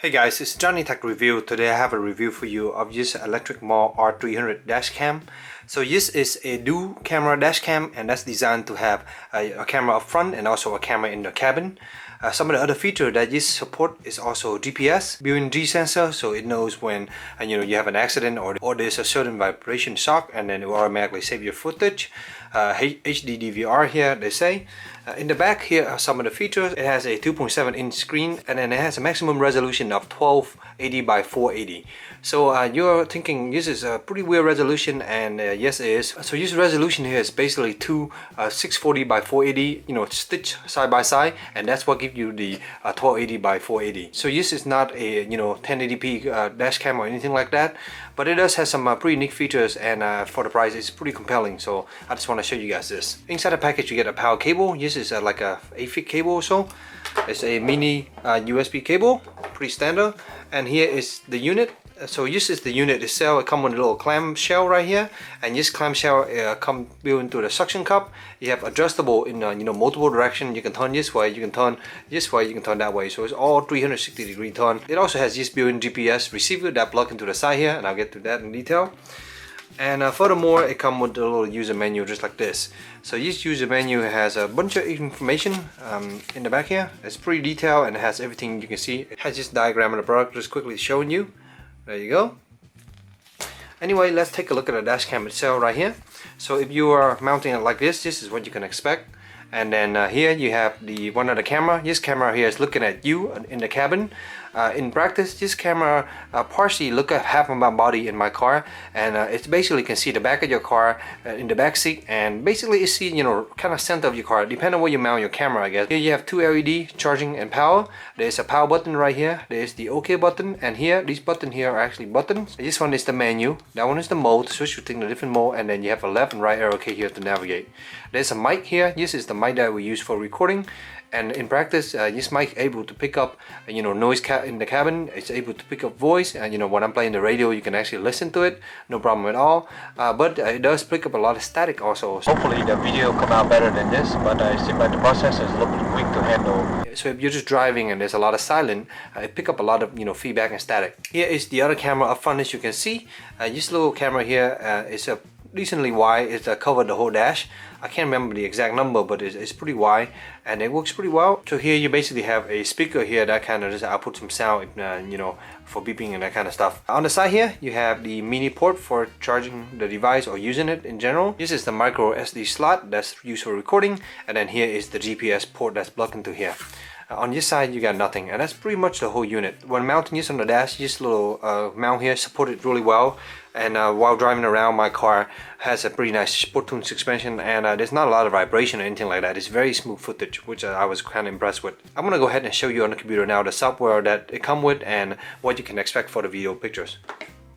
Hey guys, it's JohnyTechReview. Today I have a review for you of this Lecmal R300 dashcam. So this is a dual camera dashcam, and that's designed to have a camera up front and also a camera in the cabin. Some of the other features that this support is also GPS, built-in G sensor, so it knows when you have an accident or there's a certain vibration shock, and then it will automatically save your footage. HD DVR here, they say. In the back here are some of the features. It has a 2.7 inch screen, and then it has a maximum resolution of 1280 by 480. So you're thinking this is a pretty weird resolution, and yes it is. So this resolution here is basically two 640 by 480 stitched side by side, and that's what gives you the 1280 by 480. So this is not a 1080p dash cam or anything like that, but it does have some pretty neat features, and for the price it's pretty compelling. So I just want to show you guys this. Inside the package you get a power cable. This is like a 8-feet cable or so. It's a mini USB cable, pretty standard. And here is the unit. So this is the unit itself. It comes with a little clamshell right here, and this clamshell comes built into the suction cup. You have adjustable in multiple directions. You can turn this way, you can turn this way, you can turn that way. So it's all 360-degree turn. It also has this built-in GPS receiver that plugs into the side here, and I'll get to that in detail. And furthermore, it comes with a little user menu just like this. So this user menu has a bunch of information in the back here. It's pretty detailed and it has everything you can see. It has this diagram of the product just quickly showing you. There you go. Anyway, let's take a look at the dash cam itself right here. So if you are mounting it like this is what you can expect. And then here you have the one of the camera. This camera here is looking at you in the cabin. In practice, this camera partially look at half of my body in my car, and it basically can see the back of your car in the back seat, and basically it see kind of center of your car, depending on where you mount your camera, I guess. Here you have two LED charging and power. There's a power button right here. There's the OK button, and here these buttons here are actually buttons. This one is the menu. That one is the mode, switch between the different mode, and then you have a left and right arrow key here to navigate. There's a mic here. This is the mic that we use for recording. And in practice, this mic able to pick up noise in the cabin. It's able to pick up voice, and when I'm playing the radio you can actually listen to it, no problem at all. But it does pick up a lot of static also. So hopefully the video come out better than this, but it seems like the processor is a little bit quick to handle. So if you're just driving and there's a lot of silence, it pick up a lot of feedback and static. Here is the other camera up front. As you can see, this little camera here is a decently wide. It's covered the whole dash. I can't remember the exact number, but it's pretty wide and it works pretty well. So here you basically have a speaker here that kind of just output some sound, for beeping and that kind of stuff. On the side here you have the mini port for charging the device or using it in general. This is the microSD slot that's used for recording, and then here is the GPS port that's plugged into here. On this side you got nothing, and that's pretty much the whole unit. When mounting this on the dash, this little mount here supported really well, and while driving around, my car has a pretty nice sport tune suspension, and there's not a lot of vibration or anything like that. It's very smooth footage, which I was kind of impressed with. I'm gonna go ahead and show you on the computer now the software that it comes with and what you can expect for the video pictures.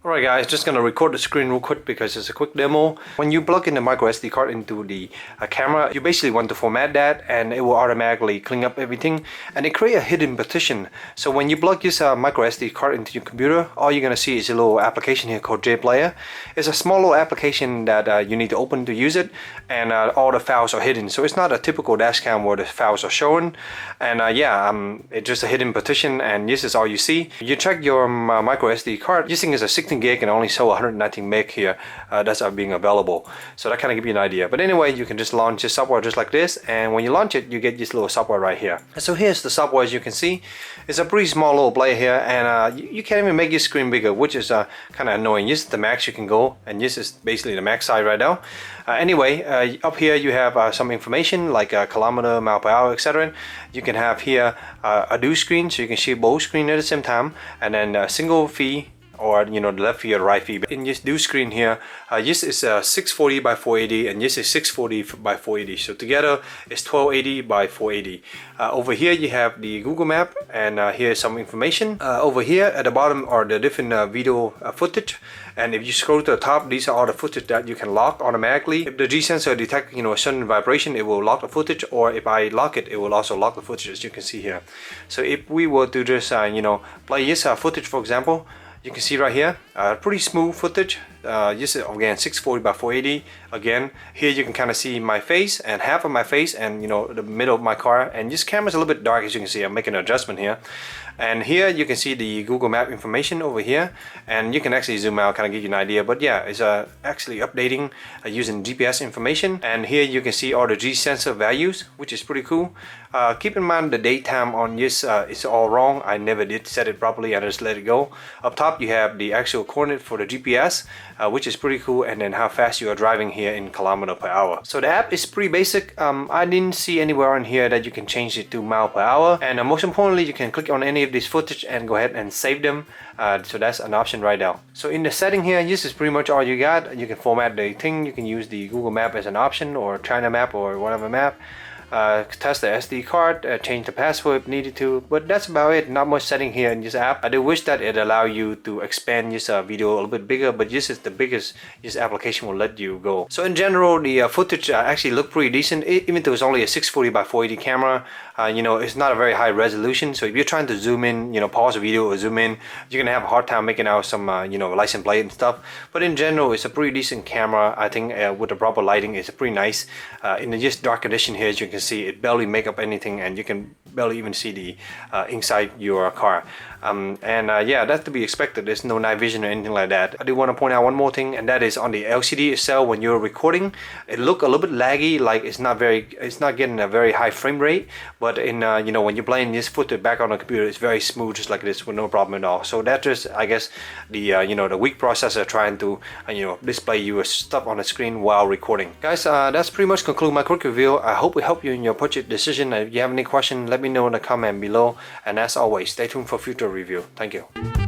Alright guys, just gonna record the screen real quick because it's a quick demo. When you plug in the microSD card into the camera, you basically want to format that, and it will automatically clean up everything, and it create a hidden partition. So when you plug this microSD card into your computer, all you're gonna see is a little application here called JPlayer. It's a small little application that you need to open to use it, and all the files are hidden. So it's not a typical dashcam where the files are shown, and it's just a hidden partition, and this is all you see. You check your microSD card. This thing is a 16 gig and only show 119 meg here that's being available, so that kind of give you an idea. But anyway, you can just launch this software just like this, and when you launch it you get this little software right here. So here's the software. As you can see, it's a pretty small little player here, and you can't even make your screen bigger, which is kind of annoying. This is the max you can go, and this is basically the max side right now. Anyway, up here you have some information like kilometer, mile per hour, etc. You can have here a dual screen, so you can see both screens at the same time, and then a single feed, or the left feed or right feed. In this dual screen here, this is 640 by 480, and this is 640 by 480. So together it's 1280 by 480. Over here you have the Google Map, and here's some information. Over here at the bottom are the different video footage, and if you scroll to the top, these are all the footage that you can lock automatically. If the G sensor detects a certain vibration, it will lock the footage, or if I lock it, it will also lock the footage, as you can see here. So if we were to just play this footage, for example, you can see right here, Pretty smooth footage. Just again 640 by 480. Again, here you can kind of see my face and half of my face, and you know, the middle of my car, and this camera's a little bit dark, as you can see. I'm making an adjustment here. And here you can see the Google Map information over here, and you can actually zoom out, kind of give you an idea. But yeah, it's actually updating using GPS information. And here you can see all the G sensor values, which is pretty cool. Keep in mind the date time on this is all wrong. I never did set it properly. I just let it go. Up top you have the actual coordinate for the GPS, which is pretty cool, and then how fast you are driving here in kilometer per hour. So the app is pretty basic. I didn't see anywhere on here that you can change it to mile per hour, and most importantly, you can click on any of this footage and go ahead and save them. So that's an option right now. So in the setting here, this is pretty much all you got. You can format the thing. You can use the Google Map as an option, or China map, or whatever map. Test the SD card, change the password if needed to, but that's about it. Not much setting here in this app. I do wish that it allow you to expand this video a little bit bigger, but this is the biggest this application will let you go. So in general, the footage actually look pretty decent, even though it's only a 640 by 480 camera. You know, it's not a very high resolution, so if you're trying to zoom in, you know, pause the video or zoom in, you're gonna have a hard time making out some you know, license plate and stuff. But in general, it's a pretty decent camera. I think with the proper lighting, it's pretty nice. In the just dark condition here, as you can see, it barely make up anything, and you can barely even see the inside your car. Yeah, that's to be expected. There's no night vision or anything like that. I do want to point out one more thing, and that is on the LCD itself. When you're recording, it look a little bit laggy, like it's not getting a very high frame rate. But in you know, when you're playing this footage back on the computer, it's very smooth, just like this, with no problem at all. So that's just, I guess, the you know, the weak processor trying to you know, display you stuff on the screen while recording. Guys, that's pretty much conclude my quick review. I hope it helped you in your purchase decision. If you have any question, let me know in the comment below. And as always, stay tuned for future review. Thank you.